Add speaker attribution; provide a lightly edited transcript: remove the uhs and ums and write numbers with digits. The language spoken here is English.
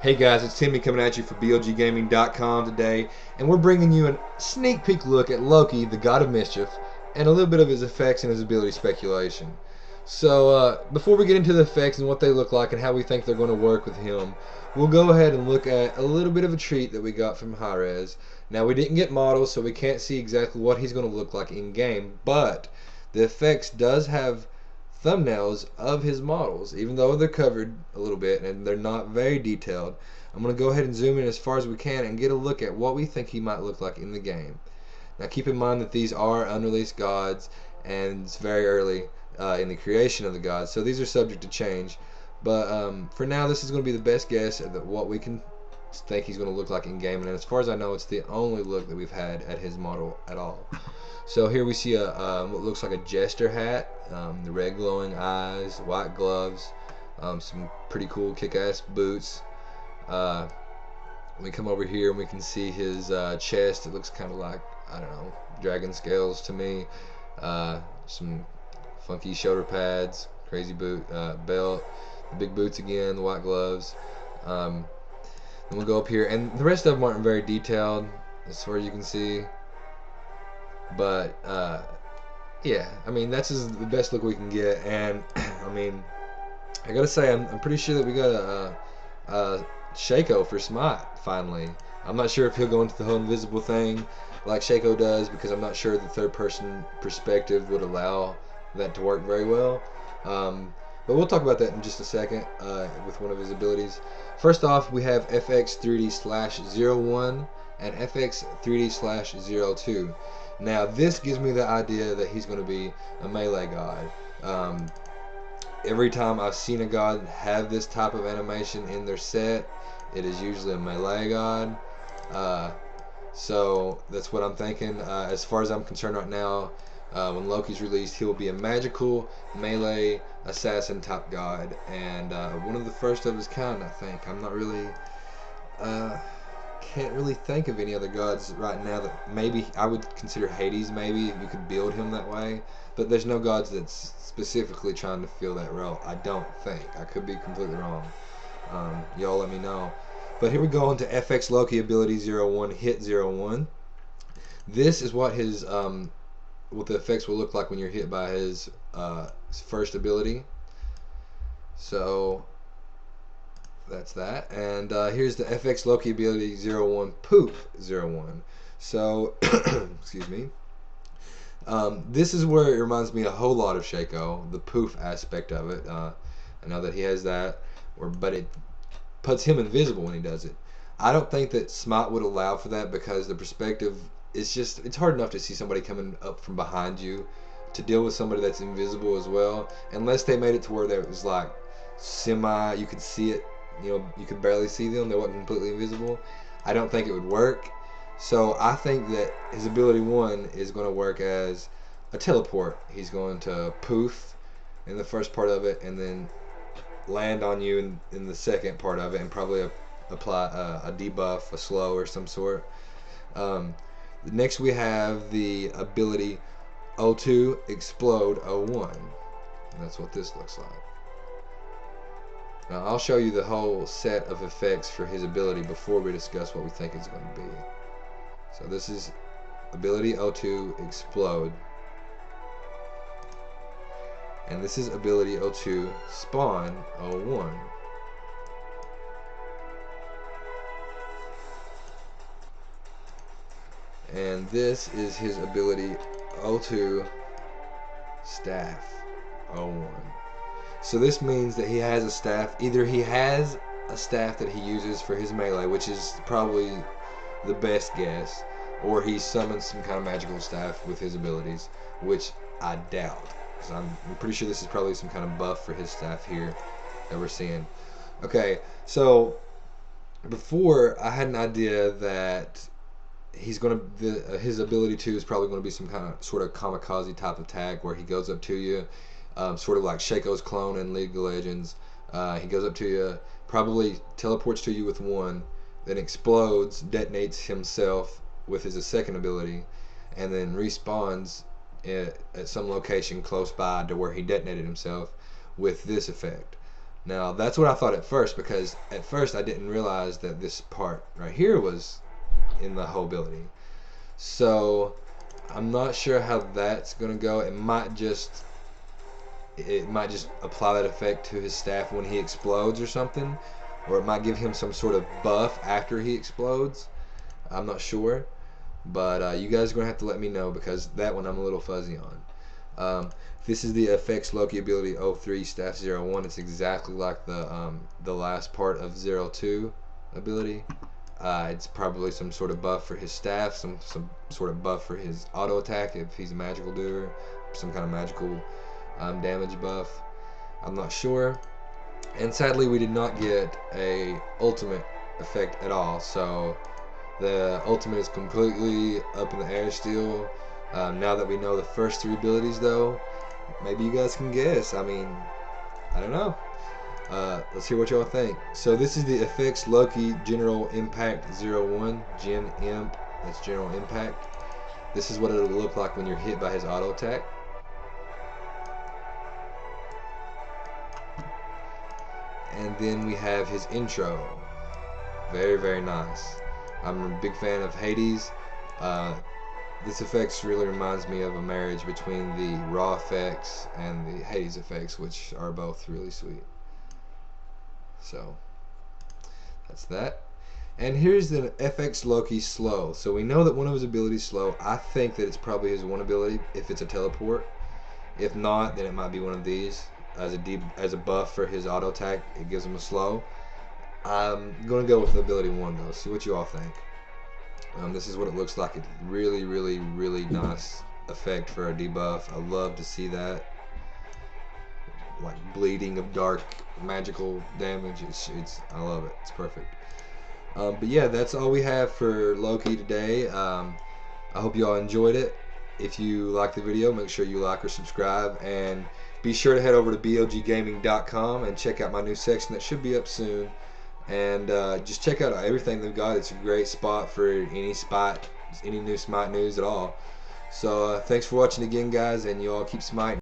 Speaker 1: Hey guys, it's Timmy coming at you for BLGgaming.com today, and we're bringing you a sneak peek look at Loki, the God of Mischief, and a little bit of his effects and his ability speculation. So, before we get into the effects and what they look like and how we think they're going to work with him, we'll go ahead and look at a little bit of a treat that we got from Hi-Rez. Now, we didn't get models, so we can't see exactly what he's going to look like in-game, but the effects does have thumbnails of his models, even though they're covered a little bit and they're not very detailed. I'm going to go ahead and zoom in as far as we can and get a look at what we think he might look like in the game. Now keep in mind that these are unreleased gods and it's very early in the creation of the gods, so these are subject to change. But for now, this is going to be the best guess at what we can think he's going to look like in game, and as far as I know, it's the only look that we've had at his model at all. So here we see what looks like a jester hat, the red glowing eyes, white gloves, some pretty cool kick-ass boots. We come over here and we can see his chest. It looks kind of like, I don't know, dragon scales to me. Some funky shoulder pads, crazy belt, the big boots again, the white gloves. Then we'll go up here, and the rest of them aren't very detailed as far as you can see. But yeah, I mean that's the best look we can get, and I mean I gotta say I'm pretty sure that we got a Shaco for Smite finally. I'm not sure if he'll go into the whole invisible thing like Shaco does, because I'm not sure the third person perspective would allow that to work very well. But we'll talk about that in just a second with one of his abilities. First off, we have FX3D/01 and FX3D/02. Now this gives me the idea that he's going to be a melee god. Every time I've seen a god have this type of animation in their set, it is usually a melee god. So that's what I'm thinking. As far as I'm concerned right now, when Loki's released, he'll be a magical melee assassin type god, and one of the first of his kind, I think. I'm not really can't really think of any other gods right now that maybe I would consider Hades. Maybe you could build him that way, but there's no gods that's specifically trying to fill that role. I don't think. I could be completely wrong. Y'all let me know. But here we go into FX Loki ability 01 hit 01. This is what his what the effects will look like when you're hit by his first ability. So that's that, and here's the FX Loki ability 01 poof 01. So excuse me. This is where it reminds me a whole lot of Shaco, the poof aspect of it. I know that he has that, but it puts him invisible when he does it. I don't think that Smite would allow for that, because the perspective is just, it's hard enough to see somebody coming up from behind you to deal with somebody that's invisible as well, unless they made it to where there was like semi, you could see it, you could barely see them, they weren't completely invisible. I don't think it would work. So I think that his ability 1 is going to work as a teleport. He's going to poof in the first part of it and then land on you in the second part of it, and probably apply a debuff, a slow or some sort. Next we have the ability 02 explode 01. And that's what this looks like. Now I'll show you the whole set of effects for his ability before we discuss what we think it's going to be. So this is ability 02 explode, and this is ability 02 spawn 01. And this is his ability 02 staff 01. So this means that he has a staff. Either he has a staff that he uses for his melee, which is probably the best guess, or he summons some kind of magical staff with his abilities, which I doubt, because I'm pretty sure this is probably some kind of buff for his staff here that we're seeing. Okay, so before I had an idea that he's going to his ability 2 is probably going to be some kind of sort of kamikaze type attack where he goes up to you, sort of like Shaco's clone in League of Legends. He goes up to you, probably teleports to you with 1, then explodes, detonates himself with his second ability, and then respawns at some location close by to where he detonated himself with this effect. Now that's what I thought at first, because at first I didn't realize that this part right here was in the whole ability. So I'm not sure how that's gonna go. It might just apply that effect to his staff when he explodes or something, or it might give him some sort of buff after he explodes. I'm not sure, but you guys are gonna have to let me know, because that one I'm a little fuzzy on. This is the effects Loki ability 03 staff 01. It's exactly like the last part of 02 ability. It's probably some sort of buff for his staff, some sort of buff for his auto attack if he's a magical doer, some kind of magical damage buff. I'm not sure. And sadly, we did not get a ultimate effect at all, so the ultimate is completely up in the air still. Now that we know the first three abilities, though, maybe you guys can guess. I mean, I don't know. Let's hear what y'all think. So this is the effects Loki General Impact 01, Gen Imp. That's General Impact. This is what it'll look like when you're hit by his auto attack. And then we have his intro. Very, very nice. I'm a big fan of Hades. This effects really reminds me of a marriage between the Raw effects and the Hades effects, which are both really sweet. So that's that. And here's the FX Loki slow. So we know that one of his abilities slow. I think that it's probably his one ability if it's a teleport. If not, then it might be one of these as a buff for his auto attack. It gives him a slow. I'm gonna go with ability 1 though. See what you all think. This is what it looks like. It's really, really, really nice effect for a debuff. I love to see that. Like bleeding of dark magical damage. I love it. It's perfect. But yeah, that's all we have for Loki today. I hope you all enjoyed it. If you like the video, make sure you like or subscribe, and be sure to head over to boggaming.com and check out my new section that should be up soon. And just check out everything they've got. It's a great spot for any Smite, any new Smite news at all. So thanks for watching again, guys, and you all keep smiting.